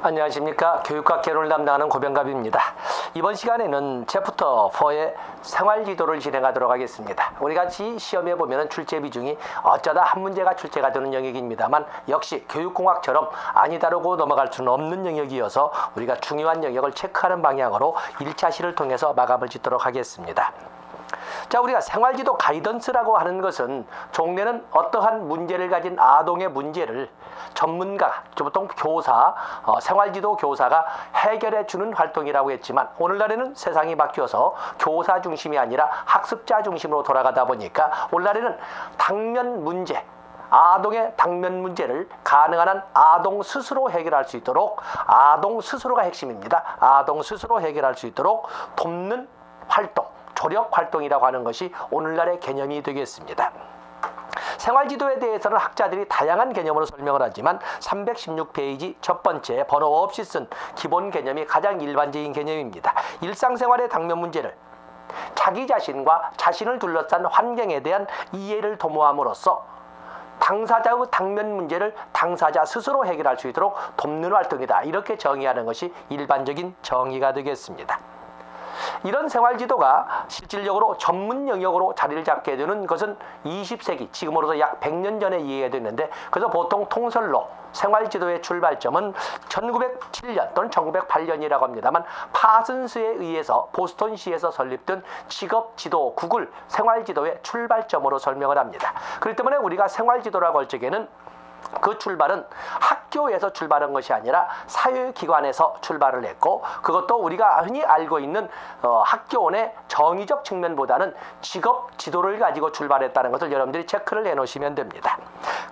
안녕하십니까. 교육학 개론을 담당하는 고병갑입니다. 이번 시간에는 챕터 4의 생활지도를 진행하도록 하겠습니다. 우리 같이 시험에 보면 출제 비중이 어쩌다 한 문제가 출제가 되는 영역입니다만 역시 교육공학처럼 아니다라고 넘어갈 수는 없는 영역이어서 우리가 중요한 영역을 체크하는 방향으로 1차 시를 통해서 마감을 짓도록 하겠습니다. 자, 우리가 생활지도 가이던스라고 하는 것은 종래는 어떠한 문제를 가진 아동의 문제를 전문가, 보통 교사, 생활지도 교사가 해결해 주는 활동이라고 했지만 오늘날에는 세상이 바뀌어서 교사 중심이 아니라 학습자 중심으로 돌아가다 보니까 오늘날에는 당면 문제, 아동의 당면 문제를 가능한 한 아동 스스로 해결할 수 있도록, 아동 스스로가 핵심입니다. 아동 스스로 해결할 수 있도록 돕는 활동, 조력 활동이라고 하는 것이 오늘날의 개념이 되겠습니다. 생활지도에 대해서는 학자들이 다양한 개념으로 설명을 하지만 316페이지 첫 번째 번호 없이 쓴 기본 개념이 가장 일반적인 개념입니다. 일상생활의 당면 문제를 자기 자신과 자신을 둘러싼 환경에 대한 이해를 도모함으로써 당사자의 당면 문제를 당사자 스스로 해결할 수 있도록 돕는 활동이다. 이렇게 정의하는 것이 일반적인 정의가 되겠습니다. 이런 생활지도가 실질적으로 전문 영역으로 자리를 잡게 되는 것은 20세기, 지금으로서 약 100년 전에 이해가 됐는데, 그래서 보통 통설로 생활지도의 출발점은 1907년 또는 1908년이라고 합니다만 파슨스에 의해서 보스턴시에서 설립된 직업지도국을 생활지도의 출발점으로 설명을 합니다. 그렇기 때문에 우리가 생활지도라고 할 적에는 그 출발은 학교에서 출발한 것이 아니라 사회기관에서 출발을 했고, 그것도 우리가 흔히 알고 있는 학교원의 정의적 측면보다는 직업 지도를 가지고 출발했다는 것을 여러분들이 체크를 해놓으시면 됩니다.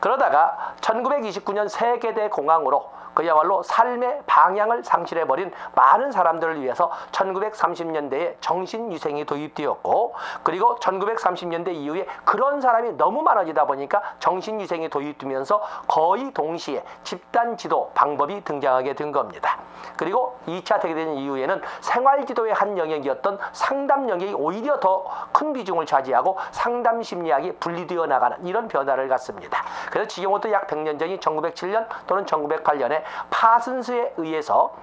그러다가 1929년 세계대 공황으로 그야말로 삶의 방향을 상실해버린 많은 사람들을 위해서 1930년대에 정신위생이 도입되었고, 그리고 1930년대 이후에 그런 사람이 너무 많아지다 보니까 정신위생이 도입되면서 거의 동시에 집단지도 방법이 등장하게 된 겁니다. 그리고 2차 세계대전 이후에는 생활지도의 한 영역이었던 상담 영역이 오히려 더 큰 비중을 차지하고 상담 심리학이 분리되어 나가는 이런 변화를 갖습니다. 그래서 지금부터 약 100년 전인 1907년 또는 1908년에 파슨스에 의해서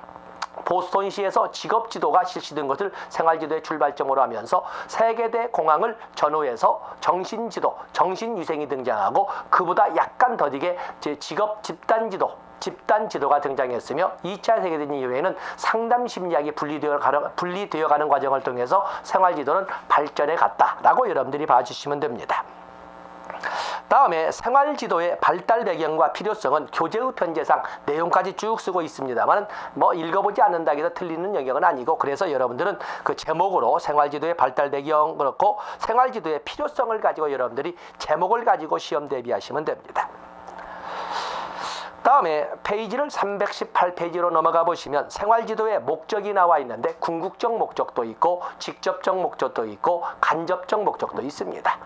보스턴시에서 직업지도가 실시된 것을 생활지도의 출발점으로 하면서 세계대 공황을 전후해서 정신지도, 정신위생이 등장하고 그보다 약간 더디게 직업 집단지도가 등장했으며 2차 세계대전 이후에는 상담심리학이 분리되어 가는 과정을 통해서 생활지도는 발전해 갔다라고 여러분들이 봐주시면 됩니다. 다음에 생활지도의 발달 배경과 필요성은 교재의 편제상 내용까지 쭉 쓰고 있습니다만 읽어보지 않는다고 해서 틀리는 영역은 아니고, 그래서 여러분들은 그 제목으로 생활지도의 발달 배경 그렇고 생활지도의 필요성을 가지고 여러분들이 제목을 가지고 시험 대비하시면 됩니다. 다음에 페이지를 318페이지로 넘어가 보시면 생활지도의 목적이 나와 있는데 궁극적 목적도 있고 직접적 목적도 있고 간접적 목적도 있습니다.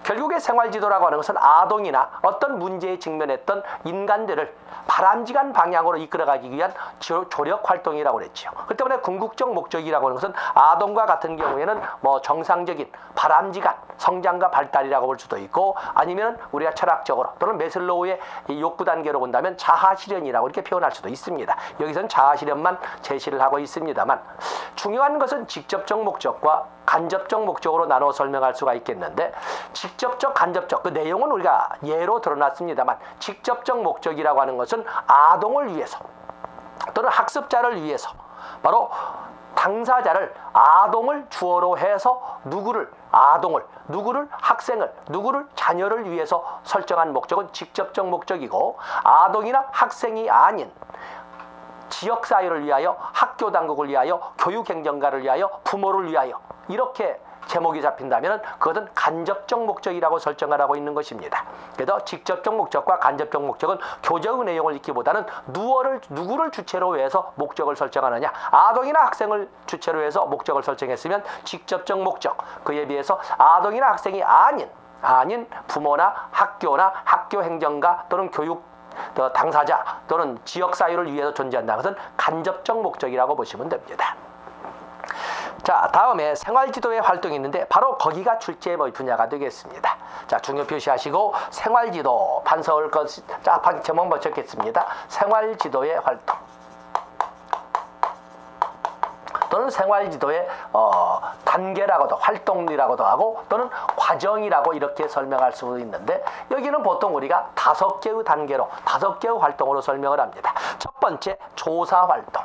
결국에 생활지도라고 하는 것은 아동이나 어떤 문제에 직면했던 인간들을 바람직한 방향으로 이끌어가기 위한 조력 활동이라고 그랬죠. 그 때문에 궁극적 목적이라고 하는 것은 아동과 같은 경우에는 정상적인 바람직한 성장과 발달이라고 볼 수도 있고, 아니면 우리가 철학적으로 또는 메슬로우의 욕구 단계로 본다면 자아실현이라고 이렇게 표현할 수도 있습니다. 여기서는 자아실현만 제시를 하고 있습니다만 중요한 것은 직접적 목적과 간접적 목적으로 나눠 설명할 수가 있겠는데, 직접적, 간접적 그 내용은 우리가 예로 드러났습니다만 직접적 목적이라고 하는 것은 아동을 위해서 또는 학습자를 위해서 바로 당사자를 아동을 주어로 해서 누구를 학생을 누구를 자녀를 위해서 설정한 목적은 직접적 목적이고, 아동이나 학생이 아닌 지역사회를 위하여, 학교 당국을 위하여, 교육행정가를 위하여, 부모를 위하여 이렇게 제목이 잡힌다면 그것은 간접적 목적이라고 설정을 하고 있는 것입니다. 그래서 직접적 목적과 간접적 목적은 교재의 내용을 읽기보다는 누구를 주체로 해서 목적을 설정하느냐, 아동이나 학생을 주체로 해서 목적을 설정했으면 직접적 목적, 그에 비해서 아동이나 학생이 아닌 부모나 학교나 학교 행정가 또는 교육 당사자 또는 지역사회를 위해서 존재한다는 것은 간접적 목적이라고 보시면 됩니다. 자, 다음에 생활지도의 활동이 있는데 바로 거기가 출제의 분야가 되겠습니다. 자, 중요 표시하시고 생활지도 반서울 것 제목 적겠습니다. 생활지도의 활동. 또는 생활지도의 단계라고도 활동이라고도 하고 또는 과정이라고 이렇게 설명할 수 있는데 여기는 보통 우리가 5개의 단계로 5개의 활동으로 설명을 합니다. 첫 번째 조사활동,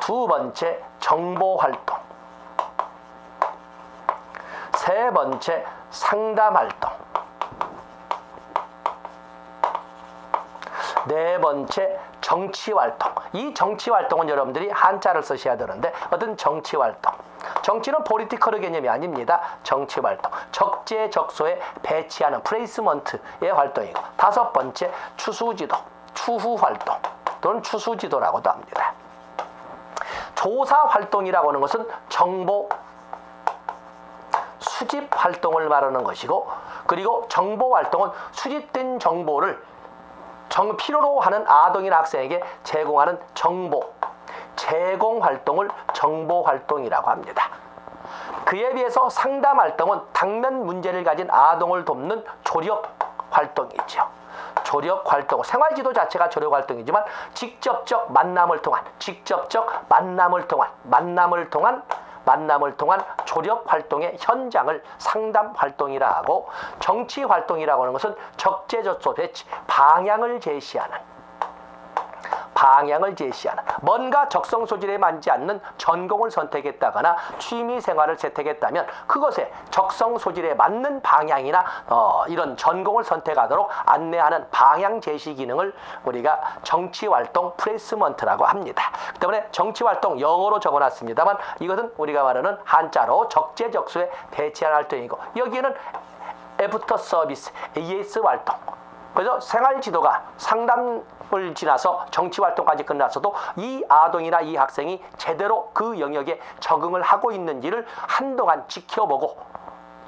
두 번째 정보활동, 세 번째 상담활동, 네 번째 정치활동. 이 정치활동은 여러분들이 한자를 쓰셔야 되는데 어떤 정치활동. 정치는 포리티컬의 개념이 아닙니다. 정치활동. 적재적소에 배치하는 플레이스먼트의 활동이고 다섯 번째 추수지도, 추후활동 또는 추수지도라고도 합니다. 조사활동이라고 하는 것은 정보 수집 활동을 말하는 것이고 그리고 정보활동은 수집된 정보를 필요로 하는 아동이나 학생에게 제공하는 정보, 제공활동을 정보활동이라고 합니다. 그에 비해서 상담활동은 당면 문제를 가진 아동을 돕는 조력활동이죠. 조력활동, 생활지도 자체가 조력활동이지만 직접적 만남을 통한 조력활동의 현장을 상담활동이라 하고 정치활동이라고 하는 것은 적재적소 배치, 방향을 제시하는 뭔가 적성 소질에 맞지 않는 전공을 선택했다거나 취미 생활을 채택했다면 그것에 적성 소질에 맞는 방향이나 이런 전공을 선택하도록 안내하는 방향 제시 기능을 우리가 정치활동 플레이스먼트라고 합니다. 그 때문에 정치활동 영어로 적어놨습니다만 이것은 우리가 말하는 한자로 적재적소에 배치한 활동이고 여기에는 애프터 서비스 AS 활동, 그래서 생활지도가 상담을 지나서 정치활동까지 끝났어도 이 아동이나 이 학생이 제대로 그 영역에 적응을 하고 있는지를 한동안 지켜보고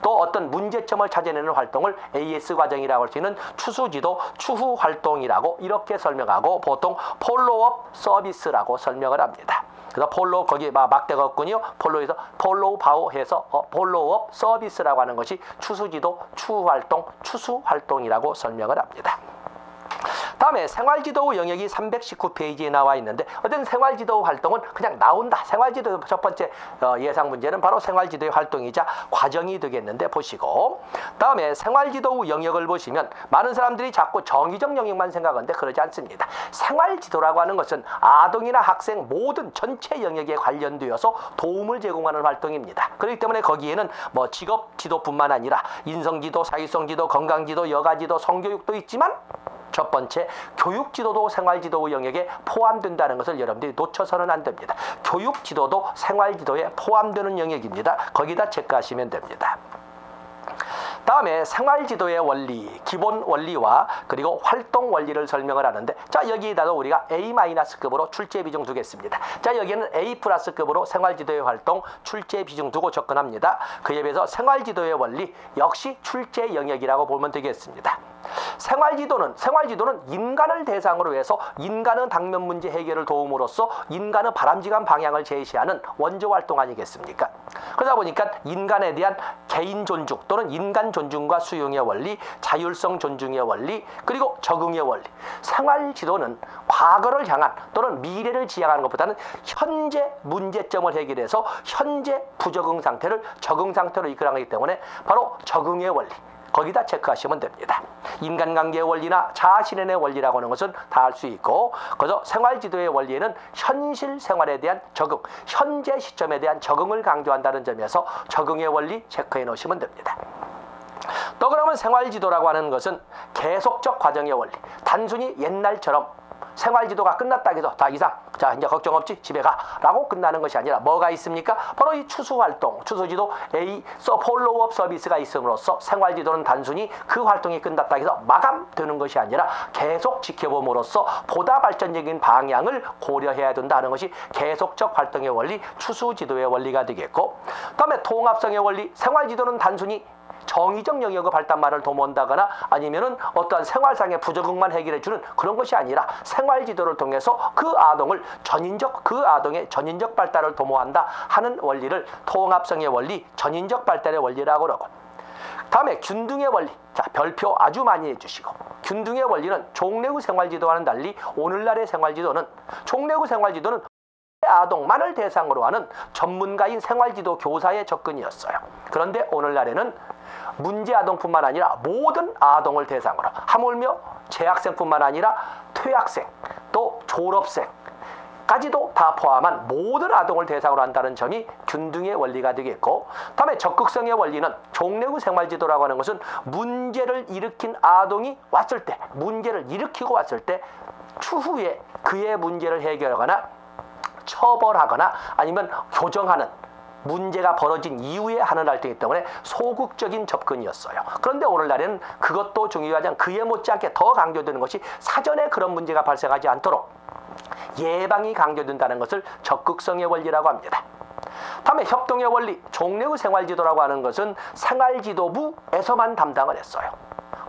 또 어떤 문제점을 찾아내는 활동을 AS 과정이라고 할 수 있는 추수지도, 추후활동이라고 이렇게 설명하고 보통 폴로업 서비스라고 설명을 합니다. 그래서 폴로우 거기 막대가 없군요. 폴로우에서 폴로우 바오해서 폴로우업 서비스라고 하는 것이 추수지도, 추후활동, 추수활동이라고 설명을 합니다. 다음에 생활지도 영역이 319페이지에 나와 있는데 어떤 생활지도 활동은 그냥 나온다. 생활지도 첫 번째 예상 문제는 바로 생활지도의 활동이자 과정이 되겠는데 보시고 다음에 생활지도 영역을 보시면 많은 사람들이 자꾸 정의적 영역만 생각하는데 그러지 않습니다. 생활지도라고 하는 것은 아동이나 학생 모든 전체 영역에 관련되어서 도움을 제공하는 활동입니다. 그렇기 때문에 거기에는 직업지도뿐만 아니라 인성지도, 사회성지도, 건강지도, 여가지도, 성교육도 있지만 첫 번째, 교육지도도 생활지도 영역에 포함된다는 것을 여러분들이 놓쳐서는 안 됩니다. 교육지도도 생활지도에 포함되는 영역입니다. 거기다 체크하시면 됩니다. 다음에 생활지도의 원리, 기본 원리와 그리고 활동 원리를 설명을 하는데 자 여기에다가 우리가 A-급으로 출제 비중 두겠습니다. 자 여기는 A+급으로 생활지도의 활동 출제 비중 두고 접근합니다. 그에 비해서 생활지도의 원리 역시 출제 영역이라고 보면 되겠습니다. 생활지도는 인간을 대상으로 해서 인간의 당면 문제 해결을 도움으로써 인간의 바람직한 방향을 제시하는 원조활동 아니겠습니까? 그러다 보니까 인간에 대한 개인 존중 또는 인간 존중과 수용의 원리, 자율성 존중의 원리, 그리고 적응의 원리. 생활지도는 과거를 향한 또는 미래를 지향하는 것보다는 현재 문제점을 해결해서 현재 부적응 상태를 적응 상태로 이끌어가기 때문에 바로 적응의 원리. 거기다 체크하시면 됩니다. 인간관계의 원리나 자아실현의 원리라고 하는 것은 다 알 수 있고 그래서 생활지도의 원리에는 현실 생활에 대한 적응, 현재 시점에 대한 적응을 강조한다는 점에서 적응의 원리 체크해 놓으시면 됩니다. 또 그러면 생활지도라고 하는 것은 계속적 과정의 원리, 단순히 옛날처럼 생활지도가 끝났다 해서 다 이상 자 이제 걱정 없지 집에 가 라고 끝나는 것이 아니라 뭐가 있습니까? 바로 이 추수활동, 추수지도 폴로우업 서비스가 있음으로써 생활지도는 단순히 그 활동이 끝났다 해서 마감되는 것이 아니라 계속 지켜봄으로써 보다 발전적인 방향을 고려해야 된다는 것이 계속적 활동의 원리, 추수지도의 원리가 되겠고 다음에 통합성의 원리, 생활지도는 단순히 정의적 영역의 발달만을 도모한다거나 아니면은 어떠한 생활상의 부적응만 해결해주는 그런 것이 아니라 생활지도를 통해서 그 아동의 전인적 발달을 도모한다 하는 원리를 통합성의 원리, 전인적 발달의 원리라고 그러고 다음에 균등의 원리. 자, 별표 아주 많이 해주시고, 균등의 원리는 종래구 생활지도와는 달리 오늘날의 생활지도는, 종래구 생활지도는 아동만을 대상으로 하는 전문가인 생활지도 교사의 접근이었어요. 그런데 오늘날에는 문제 아동뿐만 아니라 모든 아동을 대상으로, 하물며 재학생뿐만 아니라 퇴학생, 또 졸업생까지도 다 포함한 모든 아동을 대상으로 한다는 점이 균등의 원리가 되겠고, 다음에 적극성의 원리는 종래구 생활지도라고 하는 것은 문제를 일으킨 아동이 왔을 때, 문제를 일으키고 왔을 때 추후에 그의 문제를 해결하거나 처벌하거나 아니면 교정하는, 문제가 벌어진 이후에 하는 활동이기 때문에 소극적인 접근이었어요. 그런데 오늘날에는 그것도 중요하지만 그에 못지않게 더 강조되는 것이 사전에 그런 문제가 발생하지 않도록 예방이 강조된다는 것을 적극성의 원리라고 합니다. 다음에 협동의 원리. 종래구 생활지도라고 하는 것은 생활지도부에서만 담당을 했어요.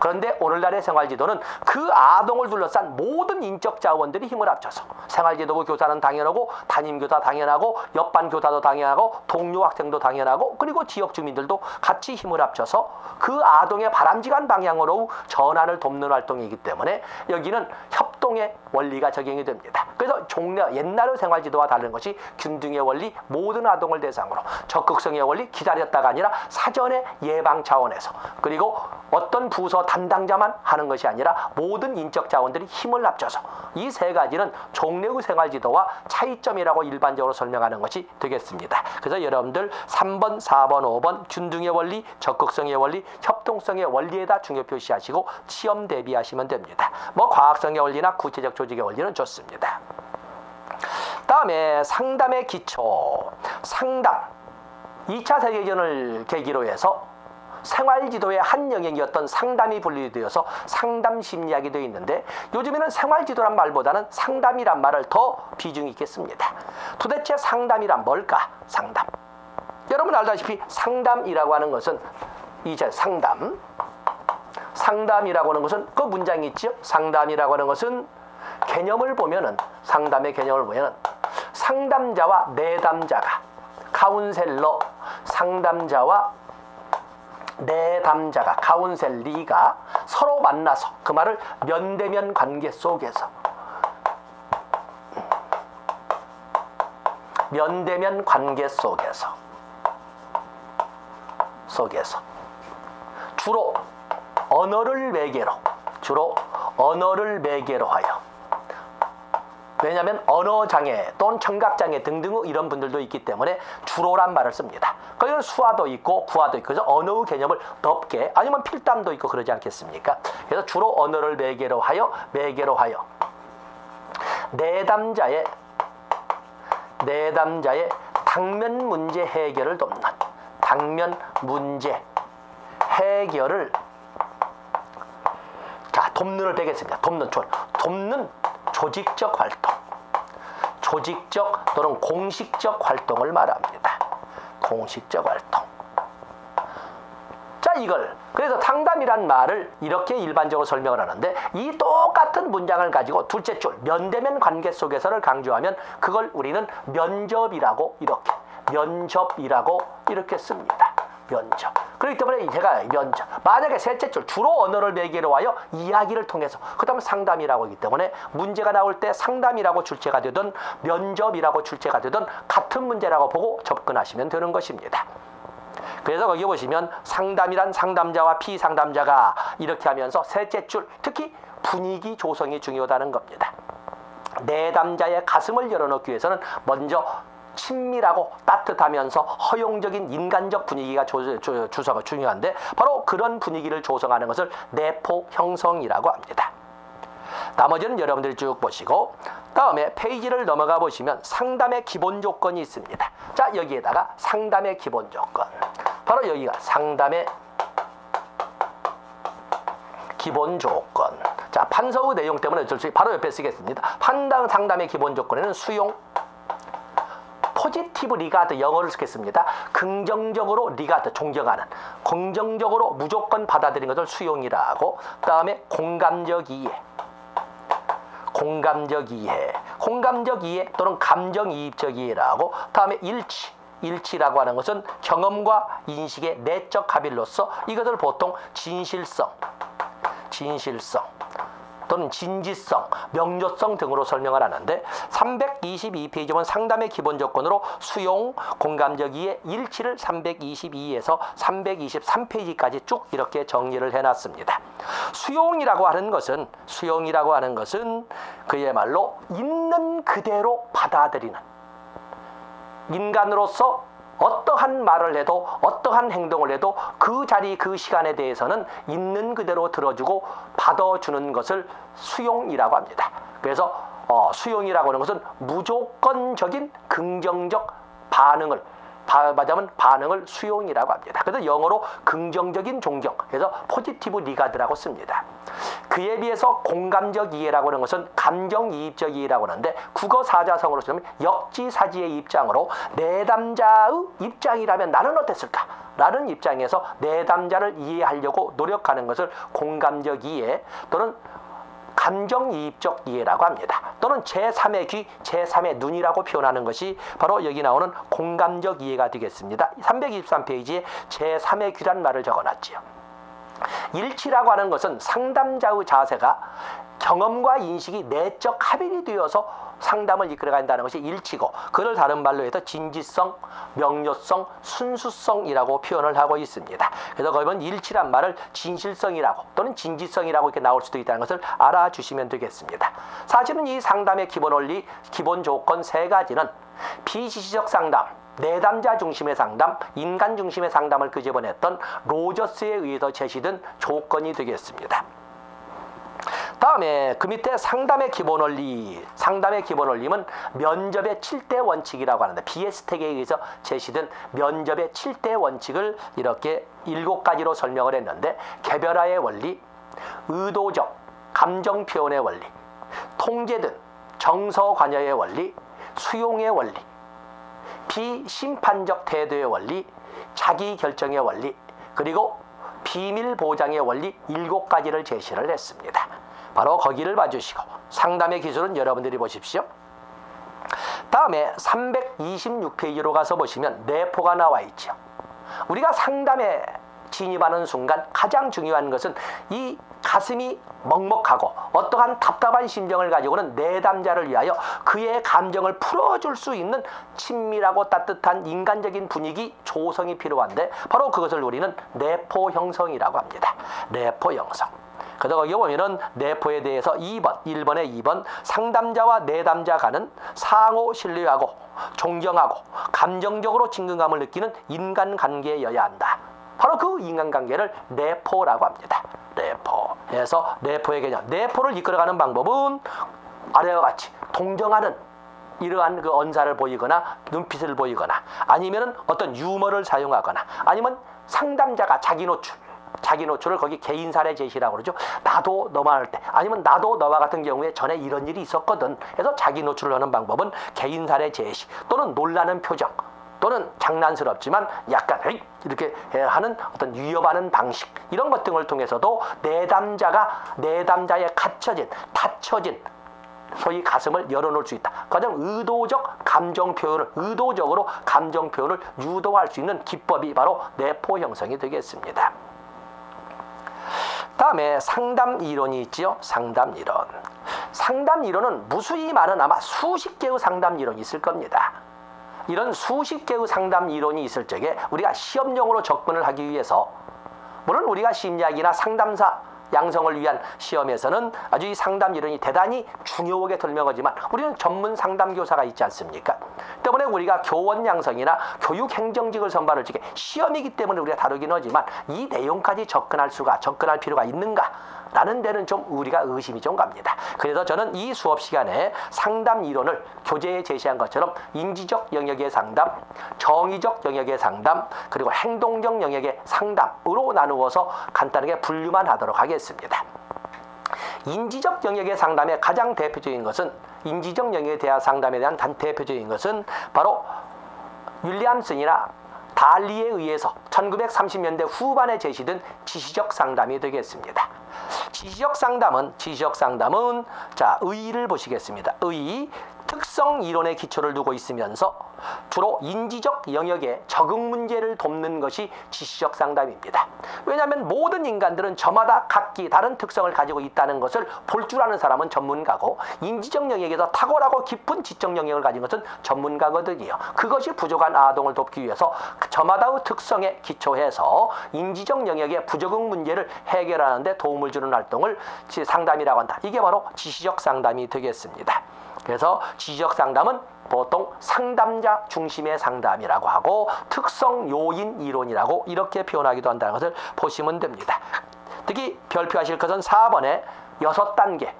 그런데 오늘날의 생활지도는 그 아동을 둘러싼 모든 인적 자원들이 힘을 합쳐서, 생활지도부 교사는 당연하고, 담임교사 당연하고, 옆반 교사도 당연하고, 동료 학생도 당연하고, 그리고 지역 주민들도 같이 힘을 합쳐서 그 아동의 바람직한 방향으로 전환을 돕는 활동이기 때문에 여기는 협동의 원리가 적용이 됩니다. 그래서 옛날의 생활지도와 다른 것이 균등의 원리, 모든 아동을 대상으로, 적극성의 원리, 기다렸다가 아니라 사전에 예방 차원에서, 그리고 어떤 부서 담당자만 하는 것이 아니라 모든 인적 자원들이 힘을 합쳐서, 이 세 가지는 종래구 생활지도와 차이점이라고 일반적으로 설명하는 것이 되겠습니다. 그래서 여러분들 3번, 4번, 5번 균등의 원리, 적극성의 원리, 협동성의 원리에다 중요 표시하시고 시험 대비하시면 됩니다. 뭐 과학성의 원리나 구체적 조직의 원리는 좋습니다. 다음에 상담의 기초. 상담. 2차 세계대전을 계기로 해서 생활지도의 한 영역이었던 상담이 분리되어서 상담 심리학이 되어 있는데, 요즘에는 생활지도란 말보다는 상담이란 말을 더 비중 있게 씁니다. 도대체 상담이란 뭘까? 상담. 여러분 알다시피 상담이라고 하는 것은, 이제 상담이라고 하는 것은 그 문장이 있죠. 상담이라고 하는 것은 개념을 보면은, 상담의 개념을 보면은 상담자와 내담자가, 카운셀러, 상담자와 내담자가, 카운셀리가 서로 만나서, 그 말을 면대면 관계 속에서, 면대면 관계 속에서 주로 언어를 매개로 하여, 왜냐하면 언어장애 또는 청각장애 등등 이런 분들도 있기 때문에 주로란 말을 씁니다. 거기는 수화도 있고 구화도 있고, 그래서 언어의 개념을 넓게, 아니면 필담도 있고 그러지 않겠습니까? 그래서 주로 언어를 매개로 하여 내담자의 당면 문제 해결을 돕는, 당면 문제 해결을, 자, 돕는을 빼겠습니다. 돕는 조직적 활동, 조직적 또는 공식적 활동을 말합니다. 공식적 활동. 자, 이걸 그래서 상담이란 말을 이렇게 일반적으로 설명을 하는데, 이 똑같은 문장을 가지고 둘째 줄 면대면 관계 속에서를 강조하면 그걸 우리는 면접이라고 이렇게 씁니다. 면접. 그렇기 때문에 제가 면접, 만약에 셋째 줄 주로 언어를 매개로 하여 이야기를 통해서, 그 다음에 상담이라고 하기 때문에 문제가 나올 때 상담이라고 출제가 되든 면접이라고 출제가 되든 같은 문제라고 보고 접근하시면 되는 것입니다. 그래서 거기 보시면 상담이란 상담자와 피상담자가, 이렇게 하면서 셋째 줄 특히 분위기 조성이 중요하다는 겁니다. 내담자의 가슴을 열어놓기 위해서는 먼저 친밀하고 따뜻하면서 허용적인 인간적 분위기가 주소가 중요한데, 바로 그런 분위기를 조성하는 것을 내포 형성이라고 합니다. 나머지는 여러분들이 쭉 보시고, 다음에 페이지를 넘어가 보시면 상담의 기본 조건이 있습니다. 자, 여기에다가 상담의 기본 조건, 바로 여기가 상담의 기본 조건. 자, 판서의 내용 때문에 어쩔 수 없이 바로 옆에 쓰겠습니다. 판단 상담의 기본 조건에는 수용, 포지티브 리가드, 영어를 쓰겠습니다. 긍정적으로 리가드, 존경하는, 긍정적으로 무조건 받아들이는 것을 수용이라고, 그 다음에 공감적 이해 공감적 이해 또는 감정이입적 이해라고, 다음에 일치 일치라고 하는 것은 경험과 인식의 내적 합일로서 이것을 보통 진실성 또는 진지성, 명료성 등으로 설명을 하는데 322페이지 보면 상담의 기본 조건으로 수용, 공감적 이해, 일치를 322에서 323페이지까지 쭉 이렇게 정리를 해놨습니다. 수용이라고 하는 것은 그야말로 있는 그대로 받아들이는, 인간으로서 어떠한 말을 해도 어떠한 행동을 해도 그 자리 그 시간에 대해서는 있는 그대로 들어주고 받아주는 것을 수용이라고 합니다. 그래서 수용이라고 하는 것은 무조건적인 긍정적 반응을 말하자면 반응을 수용이라고 합니다. 그래서 영어로 긍정적인 존경, 그래서 포지티브 리가드라고 씁니다. 그에 비해서 공감적 이해라고 하는 것은 감정이입적 이해라고 하는데 국어 사자성어로 쓰면 역지사지의 입장으로 내담자의 입장이라면 나는 어땠을까? 라는 입장에서 내담자를 이해하려고 노력하는 것을 공감적 이해 또는 감정이입적 이해라고 합니다. 또는 제3의 귀, 제3의 눈이라고 표현하는 것이 바로 여기 나오는 공감적 이해가 되겠습니다. 323페이지에 제3의 귀란 말을 적어놨지요. 일치라고 하는 것은 상담자의 자세가 경험과 인식이 내적 합일이 되어서 상담을 이끌어간다는 것이 일치고, 그를 다른 말로 해서 진지성, 명료성, 순수성이라고 표현을 하고 있습니다. 그래서 거기는 일치란 말을 진실성이라고 또는 진지성이라고 이렇게 나올 수도 있다는 것을 알아주시면 되겠습니다. 사실은 이 상담의 기본 원리, 기본 조건 세 가지는 비지시적 상담, 내담자 중심의 상담, 인간 중심의 상담을 끄집어냈던 로저스에 의해서 제시된 조건이 되겠습니다. 다음에 그 밑에 상담의 기본 원리는 면접의 7대 원칙이라고 하는데 비에스텍에 의해서 제시된 면접의 7대 원칙을 이렇게 7가지로 설명을 했는데 개별화의 원리, 의도적 감정 표현의 원리, 통제든 정서 관여의 원리, 수용의 원리, 비심판적 태도의 원리, 자기 결정의 원리, 그리고 비밀 보장의 원리 7가지를 제시를 했습니다. 바로 거기를 봐주시고 상담의 기술은 여러분들이 보십시오. 다음에 326페이지로 가서 보시면 내포가 나와 있죠. 우리가 상담에 진입하는 순간 가장 중요한 것은 이 가슴이 먹먹하고 어떠한 답답한 심정을 가지고는 내담자를 위하여 그의 감정을 풀어줄 수 있는 친밀하고 따뜻한 인간적인 분위기 조성이 필요한데 바로 그것을 우리는 내포 형성이라고 합니다. 내포 형성. 그래서 거기 보면은 내포에 대해서 1번에 2번 상담자와 내담자 간은 상호 신뢰하고 존경하고 감정적으로 친근감을 느끼는 인간관계여야 한다. 바로 그 인간관계를 내포라고 합니다. 내포. 그래서 내포의 개념. 내포를 이끌어가는 방법은 아래와 같이 동정하는 이러한 그 언사를 보이거나 눈빛을 보이거나 아니면은 어떤 유머를 사용하거나 아니면 상담자가 자기 노출을 거기 개인 사례 제시라고 그러죠. 나도 너만 할 때 아니면 나도 너와 같은 경우에 전에 이런 일이 있었거든. 그래서 자기 노출을 하는 방법은 개인 사례 제시 또는 놀라는 표정 또는 장난스럽지만 약간 이렇게 하는 어떤 위협하는 방식 이런 것 등을 통해서도 내담자의 닫혀진 소위 가슴을 열어놓을 수 있다. 가장 의도적으로 감정 표현을 유도할 수 있는 기법이 바로 내포 형성이 되겠습니다. 다음에 상담 이론이 있지요. 상담 이론은 무수히 많은 아마 수십 개의 상담 이론이 있을 겁니다. 이런 수십 개의 상담 이론이 있을 적에 우리가 시험용으로 접근을 하기 위해서 물론 우리가 심리학이나 상담사 양성을 위한 시험에서는 아주 이 상담 이론이 대단히 중요하게 설명하지만 우리는 전문 상담교사가 있지 않습니까? 때문에 우리가 교원 양성이나 교육행정직을 선발할 적에 시험이기 때문에 우리가 다루긴 하지만 이 내용까지 접근할 필요가 있는가? 라는 데는 좀 우리가 의심이 좀 갑니다. 그래서 저는 이 수업 시간에 상담 이론을 교재에 제시한 것처럼 인지적 영역의 상담, 정의적 영역의 상담, 그리고 행동적 영역의 상담으로 나누어서 간단하게 분류만 하도록 하겠습니다. 인지적 영역의 상담의 가장 대표적인 것은 인지적 영역에 대한 상담에 대한 대표적인 것은 바로 윌리엄슨이나 달리에 의해서 1930년대 후반에 제시된 지시적 상담이 되겠습니다. 지시적 상담은 자, 의의를 보시겠습니다. 의의, 특성 이론의 기초를 두고 있으면서 주로 인지적 영역의 적응 문제를 돕는 것이 지시적 상담입니다. 왜냐하면 모든 인간들은 저마다 각기 다른 특성을 가지고 있다는 것을 볼 줄 아는 사람은 전문가고, 인지적 영역에서 탁월하고 깊은 지적 영역을 가진 것은 전문가거든요. 그것이 부족한 아동을 돕기 위해서 저마다의 특성에 기초해서 인지적 영역의 부적응 문제를 해결하는 데 도움을 주는 활동을 상담이라고 한다. 이게 바로 지시적 상담이 되겠습니다. 그래서 지시적 상담은 보통 상담자 중심의 상담이라고 하고 특성 요인 이론이라고 이렇게 표현하기도 한다는 것을 보시면 됩니다. 특히 별표하실 것은 4번에 6단계,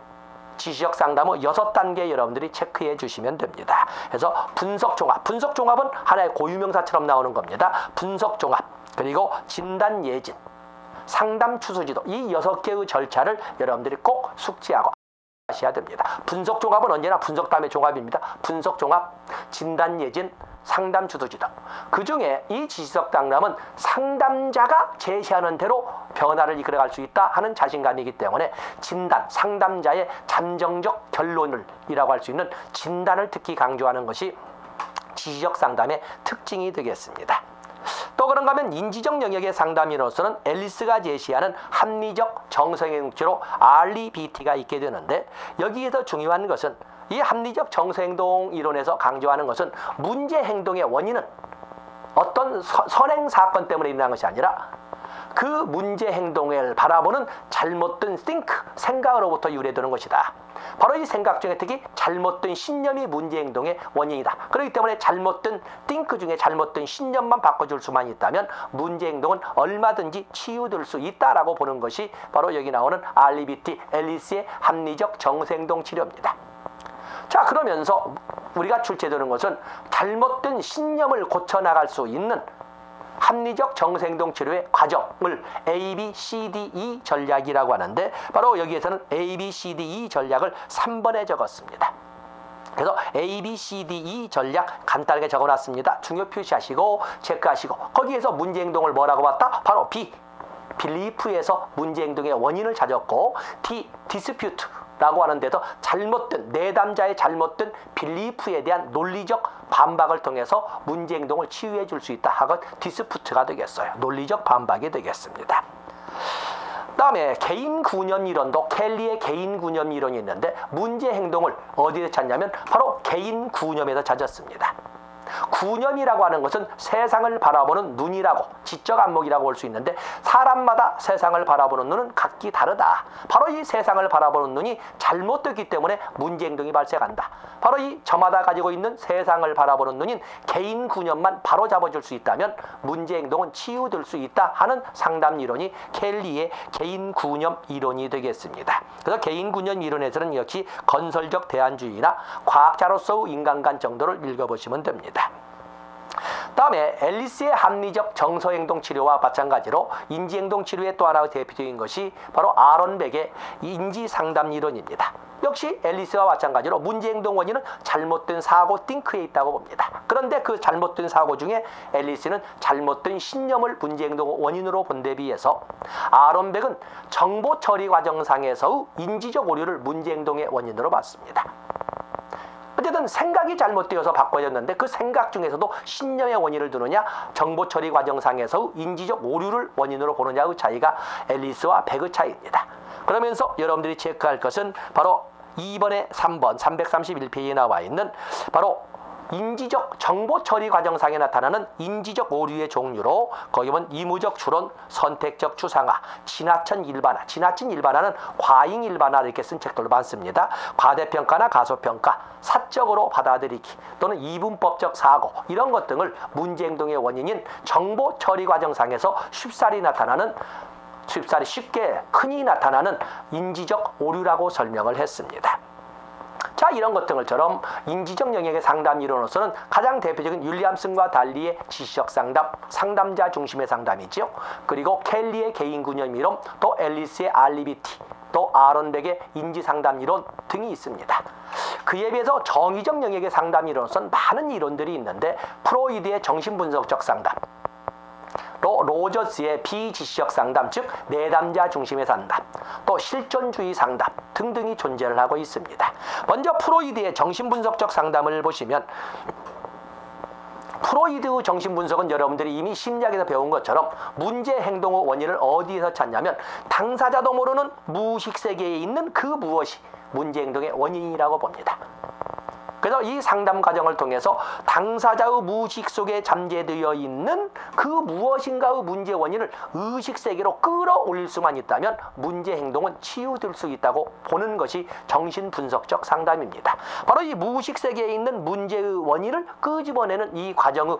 지시적 상담의 6단계 여러분들이 체크해 주시면 됩니다. 그래서 분석 종합은 하나의 고유명사처럼 나오는 겁니다. 분석 종합, 그리고 진단 예진, 상담 추수지도, 이 6개의 절차를 여러분들이 꼭 숙지하고 하셔야 됩니다. 분석 종합은 언제나 분석 다음에 종합입니다. 분석 종합, 진단 예진, 상담 주도지도. 그 중에 이 지시적 상담은 상담자가 제시하는 대로 변화를 이끌어갈 수 있다 하는 자신감이기 때문에 진단, 상담자의 잠정적 결론을 이라고 할 수 있는 진단을 특히 강조하는 것이 지시적 상담의 특징이 되겠습니다. 또 그런가 하면 인지적 영역의 상담인으로서는 앨리스가 제시하는 합리적 정서행동치료 REBT가 있게 되는데, 여기에서 중요한 것은 이 합리적 정서행동 이론에서 강조하는 것은 문제 행동의 원인은 어떤 선행 사건 때문에 일어난 것이 아니라 그 문제 행동을 바라보는 잘못된 생각으로부터 유래되는 것이다. 바로 이 생각 중에 특히 잘못된 신념이 문제 행동의 원인이다. 그렇기 때문에 잘못된 중에 잘못된 신념만 바꿔줄 수만 있다면 문제 행동은 얼마든지 치유될 수 있다라고 보는 것이 바로 여기 나오는 REBT, 앨리스의 합리적 정서행동 치료입니다. 자, 그러면서 우리가 출제되는 것은 잘못된 신념을 고쳐나갈 수 있는 합리적 정서행동 치료의 과정을 ABCDE 전략이라고 하는데, 바로 여기에서는 ABCDE 전략을 3번에 적었습니다. 그래서 ABCDE 전략 간단하게 적어놨습니다. 중요 표시하시고 체크하시고, 거기에서 문제 행동을 뭐라고 봤다? 바로 B, 빌리프에서 문제 행동의 원인을 찾았고, D, 디스퓨트 라고 하는 데서 잘못된 내담자의 잘못된 빌리프에 대한 논리적 반박을 통해서 문제 행동을 치유해 줄 수 있다 하건 디스푸트가 되겠어요. 논리적 반박이 되겠습니다. 다음에 개인 구념 이론도 켈리의 개인 구념 이론이 있는데, 문제 행동을 어디에 찾냐면 바로 개인 구념에서 찾았습니다. 구념이라고 하는 것은 세상을 바라보는 눈이라고, 지적 안목이라고 볼 수 있는데, 사람마다 세상을 바라보는 눈은 각기 다르다. 바로 이 세상을 바라보는 눈이 잘못됐기 때문에 문제 행동이 발생한다. 바로 이 저마다 가지고 있는 세상을 바라보는 눈인 개인 구념만 바로 잡아줄 수 있다면 문제 행동은 치유될 수 있다 하는 상담 이론이 켈리의 개인 구념 이론이 되겠습니다. 그래서 개인 구념 이론에서는 역시 건설적 대안주의나 과학자로서의 인간관 정도를 읽어보시면 됩니다. 다음에 앨리스의 합리적 정서행동 치료와 마찬가지로 인지행동 치료의 또 하나의 대표적인 것이 바로 아론 벡의 인지상담 이론입니다. 역시 앨리스와 마찬가지로 문제행동 원인은 잘못된 사고 띵크에 있다고 봅니다. 그런데 그 잘못된 사고 중에 앨리스는 잘못된 신념을 문제행동 원인으로 본 데 비해서 아론 벡은 정보 처리 과정상에서의 인지적 오류를 문제행동의 원인으로 봤습니다. 어쨌든 생각이 잘못되어서 바꿔졌는데 그 생각 중에서도 신념의 원인을 두느냐, 정보 처리 과정상에서 인지적 오류를 원인으로 보느냐의 차이가 앨리스와 벡의 차이입니다. 그러면서 여러분들이 체크할 것은 바로 2번에 3번 331페이지에 나와 있는 바로 인지적 정보 처리 과정상에 나타나는 인지적 오류의 종류로, 거기 보면 이무적 추론, 선택적 추상화, 지나친 일반화. 지나친 일반화는 과잉 일반화를 이렇게 쓴 책들도 많습니다. 과대평가나 가소평가, 사적으로 받아들이기 또는 이분법적 사고, 이런 것 등을 문제행동의 원인인 정보 처리 과정상에서 쉽게 흔히 나타나는 인지적 오류라고 설명을 했습니다. 자, 이런 것들처럼 인지적 영역의 상담 이론으로서는 가장 대표적인 윌리엄슨과 달리의 지시적 상담, 상담자 중심의 상담이죠. 그리고 켈리의 개인 구념 이론, 또 앨리스의 REBT, 또 아론 벡의 인지 상담 이론 등이 있습니다. 그에 비해서 정의적 영역의 상담 이론으로서는 많은 이론들이 있는데, 프로이드의 정신분석적 상담, 로저스의 비지시적 상담, 즉 내담자 중심의 상담, 또 실존주의 상담 등등이 존재를 하고 있습니다. 먼저 프로이드의 정신분석적 상담을 보시면, 프로이드 정신분석은 여러분들이 이미 심리학에서 배운 것처럼 문제 행동의 원인을 어디에서 찾냐면 당사자도 모르는 무의식 세계에 있는 그 무엇이 문제 행동의 원인이라고 봅니다. 그래서 이 상담 과정을 통해서 당사자의 무의식 속에 잠재되어 있는 그 무엇인가의 문제 원인을 의식 세계로 끌어올릴 수만 있다면 문제 행동은 치유될 수 있다고 보는 것이 정신분석적 상담입니다. 바로 이 무의식 세계에 있는 문제의 원인을 끄집어내는 이 과정의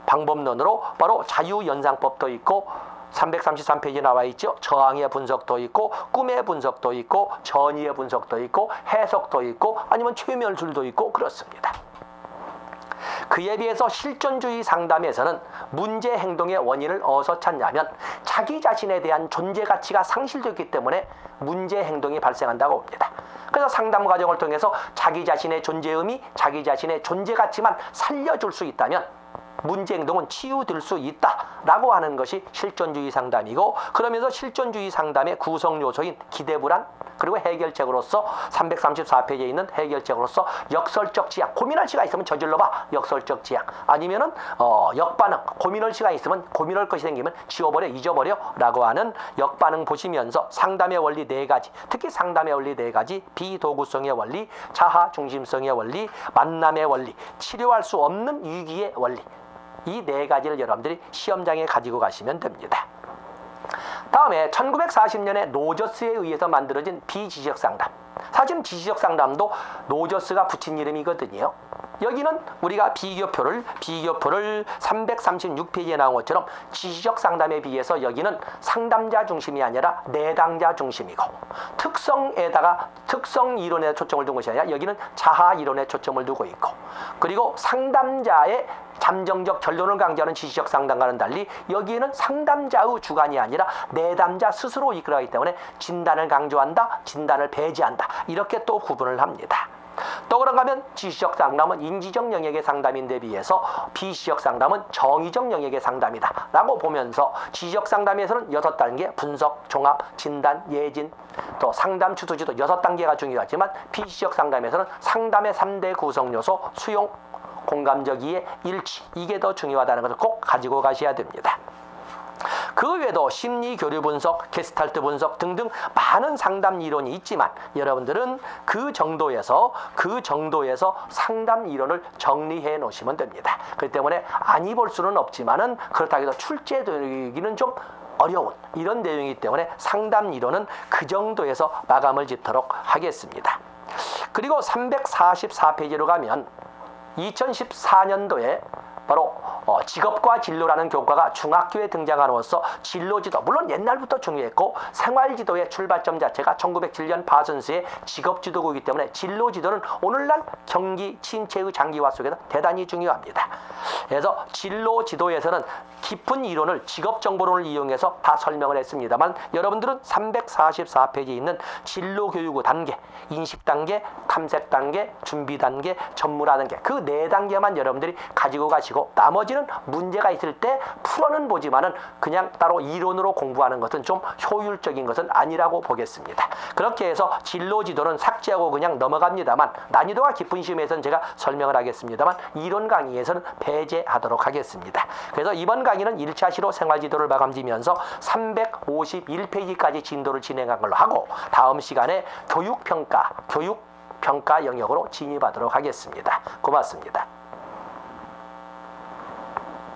방법론으로 바로 자유연상법도 있고 333페이지에 나와 있죠. 저항의 분석도 있고 꿈의 분석도 있고 전의의 분석도 있고 해석도 있고 아니면 최면술도 있고 그렇습니다. 그에 비해서 실존주의 상담에서는 문제 행동의 원인을 어디서 찾냐면 자기 자신에 대한 존재 가치가 상실되기 때문에 문제 행동이 발생한다고 봅니다. 그래서 상담 과정을 통해서 자기 자신의 존재 의미, 자기 자신의 존재 가치만 살려줄 수 있다면 문제 행동은 치유될 수 있다라고 하는 것이 실존주의 상담이고, 그러면서 실존주의 상담의 구성 요소인 기대불안 그리고 해결책으로서 334페이지에 있는 해결책으로서 역설적 지향, 고민할 시간 있으면 저질러봐 역설적 지향, 아니면은 역반응, 고민할 시간 있으면 고민할 것이 생기면 지워버려 잊어버려 라고 하는 역반응 보시면서 상담의 원리 4가지, 특히 상담의 원리 4가지, 비도구성의 원리, 자아 중심성의 원리, 만남의 원리, 치료할 수 없는 위기의 원리, 이 4가지를 여러분들이 시험장에 가지고 가시면 됩니다. 다음에 1940년에 노저스에 의해서 만들어진 비지적 상담. 사실 지지적 상담도 노저스가 붙인 이름이거든요. 여기는 우리가 비교표를 336페이지에 나온 것처럼 지지적 상담에 비해서 여기는 상담자 중심이 아니라 내담자 중심이고, 특성에다가 특성 이론에 초점을 둔 것이 아니라 여기는 자아 이론에 초점을 두고 있고, 그리고 상담자의 잠정적 결론을 강조하는 지지적 상담과는 달리 여기에는 상담자의 주관이 아니라 내담자 스스로 이끌어가기 때문에 진단을 강조한다, 진단을 배제한다, 이렇게 또 구분을 합니다. 또 그런가 하면 지시적 상담은 인지적 영역의 상담인데 비해서 비시적 상담은 정의적 영역의 상담이다 라고 보면서, 지시적 상담에서는 6단계 분석, 종합, 진단, 예진, 또 상담 추수지도 6단계가 중요하지만 비시적 상담에서는 상담의 3대 구성 요소, 수용, 공감적 이해, 일치, 이게 더 중요하다는 것을 꼭 가지고 가셔야 됩니다. 그 외에도 심리 교류 분석, 게스탈트 분석 등등 많은 상담 이론이 있지만 여러분들은 그 정도에서 상담 이론을 정리해 놓으시면 됩니다. 그렇기 때문에 아니 볼 수는 없지만은 그렇다고 해서 출제되기는 좀 어려운 이런 내용이기 때문에 상담 이론은 그 정도에서 마감을 짓도록 하겠습니다. 그리고 344페이지로 가면 2014년도에 바로 직업과 진로라는 교과가 중학교에 등장함으로써 진로지도, 물론 옛날부터 중요했고 생활지도의 출발점 자체가 1907년 파슨스의 직업지도이기 때문에 진로지도는 오늘날 경기 침체의 장기화 속에서 대단히 중요합니다. 그래서 진로지도에서는 깊은 이론을 직업정보론을 이용해서 다 설명을 했습니다만, 여러분들은 344페이지에 있는 진로교육의 단계, 인식 단계, 탐색 단계, 준비 단계, 전문화 단계, 그 4단계만 여러분들이 가지고 가시고 나머지는 문제가 있을 때 풀어는 보지만은 그냥 따로 이론으로 공부하는 것은 좀 효율적인 것은 아니라고 보겠습니다. 그렇게 해서 진로지도는 삭제하고 그냥 넘어갑니다만, 난이도가 깊은 시험에서는 제가 설명을 하겠습니다만 이론 강의에서는 배제하도록 하겠습니다. 그래서 이번 강의는 1차 시로 생활지도를 마감지면서 351페이지까지 진도를 진행한 걸로 하고, 다음 시간에 교육평가 영역으로 진입하도록 하겠습니다. 고맙습니다.